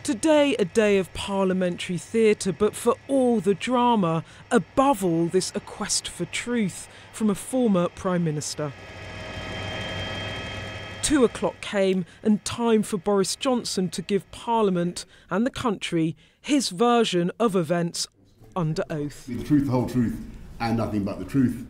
Today, a day of parliamentary theatre, but for all the drama, above all, this a quest for truth from a former Prime Minister. 2 o'clock came and time for Boris Johnson to give Parliament and the country his version of events under oath. The truth, the whole truth, and nothing but the truth.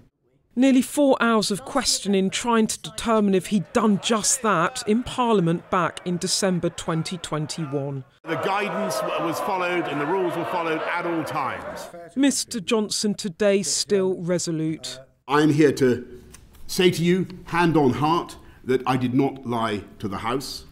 Nearly 4 hours of questioning trying to determine if he'd done just that in Parliament back in December 2021. The guidance was followed and the rules were followed at all times. Mr Johnson today still resolute. I'm here to say to you, hand on heart, that I did not lie to the House.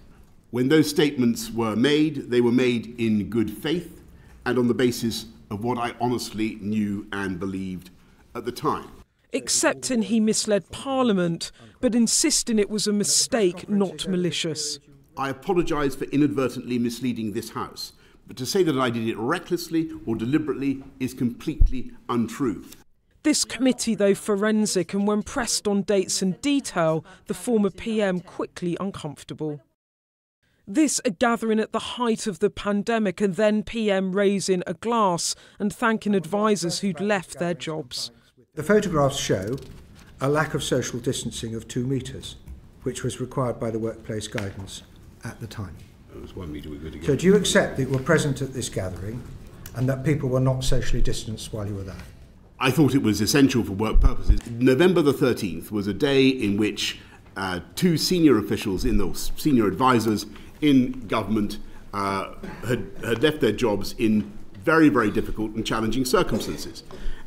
When those statements were made, they were made in good faith and on the basis of what I honestly knew and believed at the time. Accepting he misled Parliament, but insisting it was a mistake, not malicious. I apologise for inadvertently misleading this House, but to say that I did it recklessly or deliberately is completely untrue. This committee, though forensic, and when pressed on dates and detail, the former PM quickly uncomfortable. This a gathering at the height of the pandemic and then PM raising a glass and thanking advisers who'd left their jobs. The photographs show a lack of social distancing of 2 metres, which was required by the workplace guidance at the time. It was 1 metre we were together. So do you accept that you were present at this gathering and that people were not socially distanced while you were there? I thought it was essential for work purposes. November the 13th was a day in which 2 senior officials, senior advisors in government had left their jobs in very, very difficult and challenging circumstances.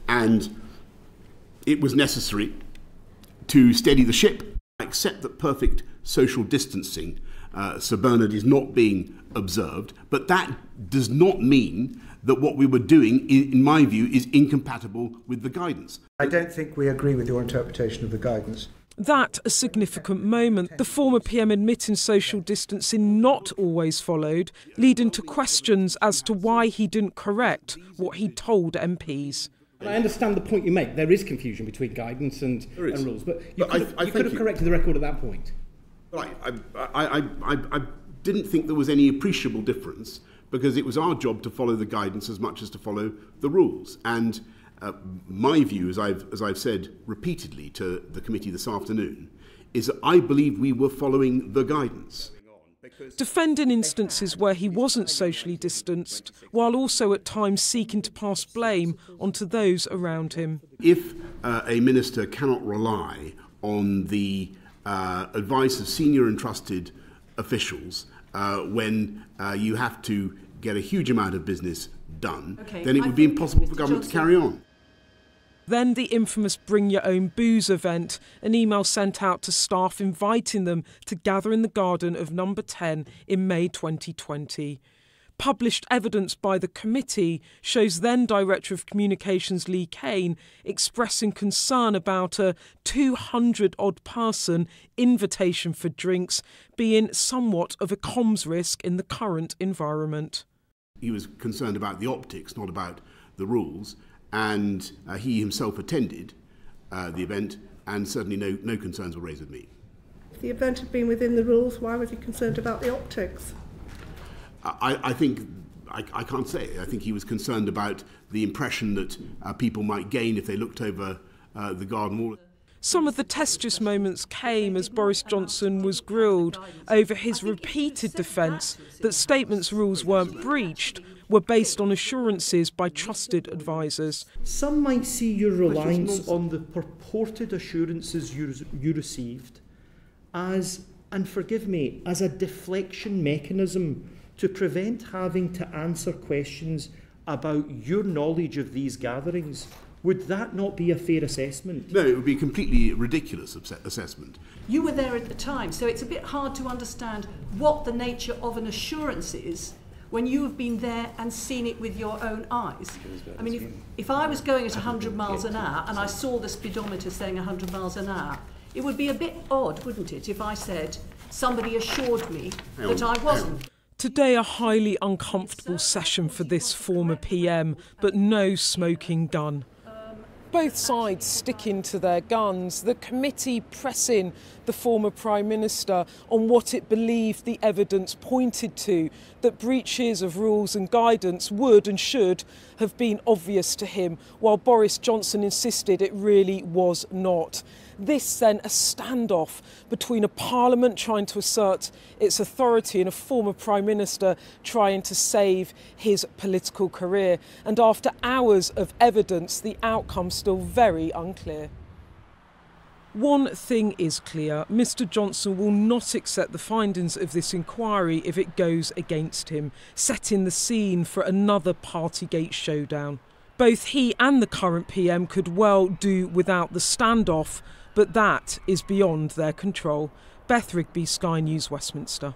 And it was necessary to steady the ship. I accept that perfect social distancing, Sir Bernard, is not being observed, but that does not mean that what we were doing, in my view, is incompatible with the guidance. I don't think we agree with your interpretation of the guidance. That a significant moment, the former PM admitting social distancing not always followed, leading to questions as to why he didn't correct what he told MPs. I understand the point you make. There is confusion between guidance and rules, but you could have corrected the record at that point. I didn't think there was any appreciable difference because it was our job to follow the guidance as much as to follow the rules. And my view, as I've said repeatedly to the committee this afternoon, is that I believe we were following the guidance. Defending instances where he wasn't socially distanced, while also at times seeking to pass blame onto those around him. If a minister cannot rely on the advice of senior and trusted officials when you have to get a huge amount of business done, then it would be impossible for government to carry on. Then the infamous Bring Your Own Booze event, an email sent out to staff inviting them to gather in the garden of number 10 in May 2020. Published evidence by the committee shows then Director of Communications Lee Kane expressing concern about a 200-odd person invitation for drinks being somewhat of a comms risk in the current environment. He was concerned about the optics, not about the rules. And he himself attended the event, and certainly no concerns were raised with me. If the event had been within the rules, why was he concerned about the optics? I think, I can't say. I think he was concerned about the impression that people might gain if they looked over the garden wall. Some of the testuous moments came as Boris Johnson was grilled over his repeated defence that statements rules weren't breached, were based on assurances by trusted advisers. Some might see your reliance on the purported assurances you received as, and forgive me, as a deflection mechanism to prevent having to answer questions about your knowledge of these gatherings. Would that not be a fair assessment? No, it would be a completely ridiculous assessment. You were there at the time, so it's a bit hard to understand what the nature of an assurance is when you have been there and seen it with your own eyes. I mean, if I was going at 100 miles an hour and I saw the speedometer saying 100 miles an hour, it would be a bit odd, wouldn't it, if I said somebody assured me that I wasn't. Today a highly uncomfortable session for this former PM, but no smoking gun. both sides sticking to their guns, the committee pressing the former Prime Minister on what it believed the evidence pointed to, that breaches of rules and guidance would and should have been obvious to him, while Boris Johnson insisted it really was not. This then a standoff between a parliament trying to assert its authority and a former Prime Minister trying to save his political career. And after hours of evidence, the outcome still very unclear. One thing is clear, Mr Johnson will not accept the findings of this inquiry if it goes against him, setting the scene for another Partygate showdown. Both he and the current PM could well do without the standoff, but that is beyond their control. Beth Rigby, Sky News, Westminster.